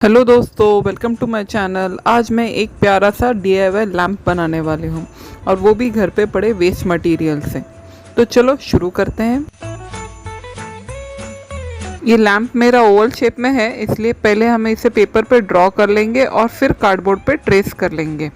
हेलो दोस्तों, welcome to my channel. आज मैं एक प्यारा सा डीआईवाई लैम्प बनाने वाली हूँ और वो भी घर पे पड़े वेस्ट मटेरियल से। तो चलो शुरू करते हैं। ये लैम्प मेरा ओवल शेप में है, इसलिए पहले हमें इसे पेपर पे ड्रॉ कर लेंगे और फिर कार्डबोर्ड पे ट्रेस कर लेंगे।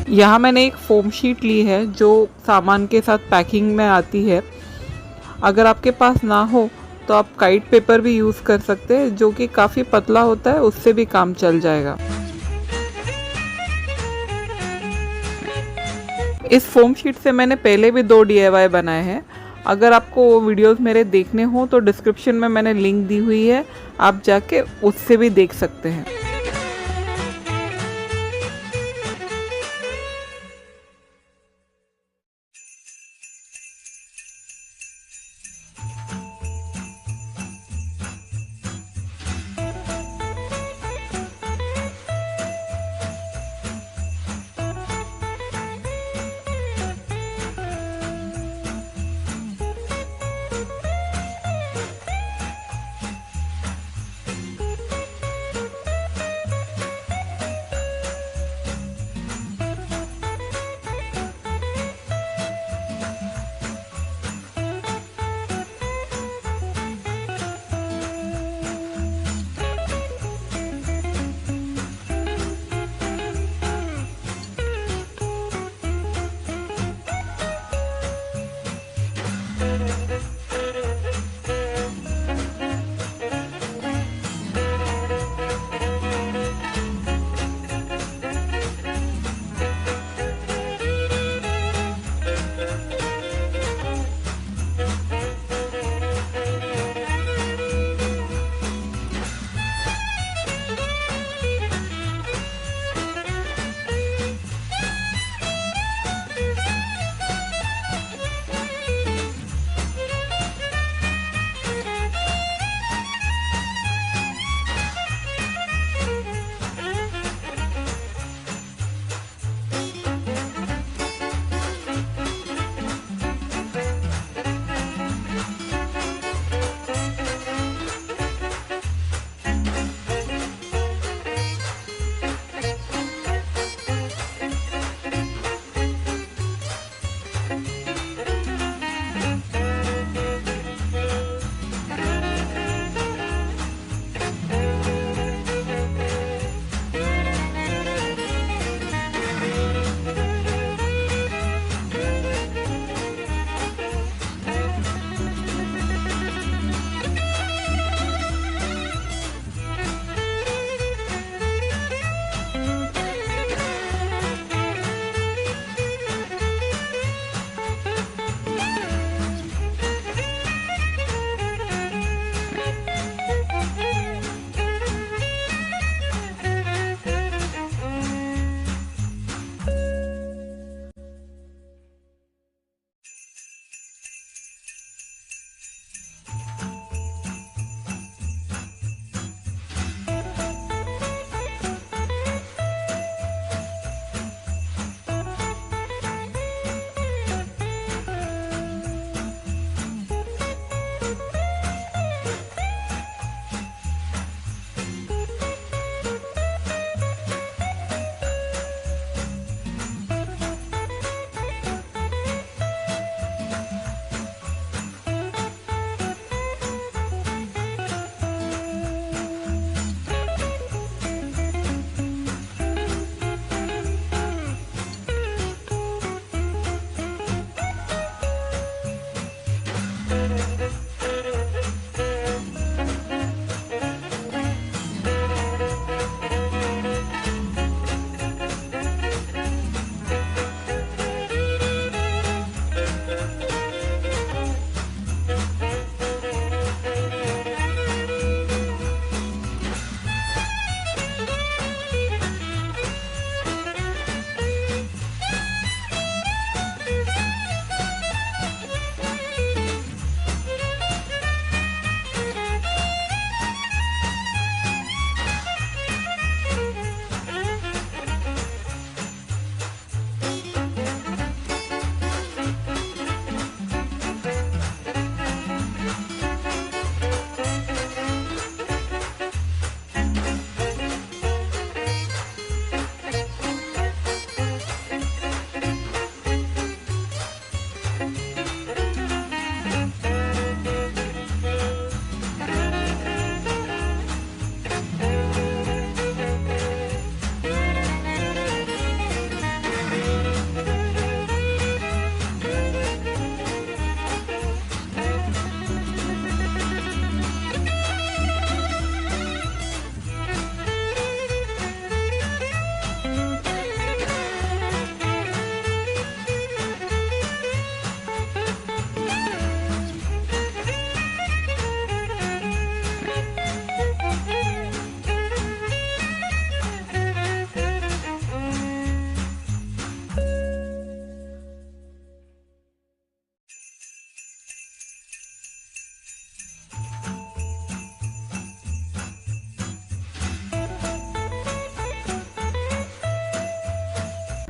यहाँ मैंने एक फोम शीट ली है जो सामान के साथ पैकिंग में आती है। अगर आपके पास ना हो तो आप काइट पेपर भी यूज़ कर सकते हैं, जो कि काफ़ी पतला होता है, उससे भी काम चल जाएगा। इस फोम शीट से मैंने पहले भी 2 डीआईवाई बनाए हैं। अगर आपको वो वीडियोस मेरे देखने हो तो डिस्क्रिप्शन में मैंने लिंक दी हुई है, आप जाके उससे भी देख सकते हैं।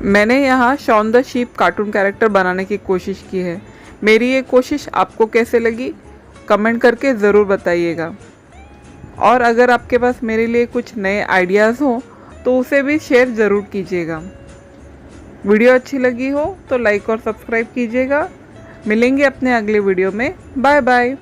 मैंने यहाँ Shaun the sheep cartoon character बनाने की कोशिश की है। मेरी ये कोशिश आपको कैसे लगी कमेंट करके ज़रूर बताइएगा। और अगर आपके पास मेरे लिए कुछ नए आइडियाज़ हों तो उसे भी शेयर ज़रूर कीजिएगा। वीडियो अच्छी लगी हो तो लाइक और सब्सक्राइब कीजिएगा। मिलेंगे अपने अगले वीडियो में। Bye bye.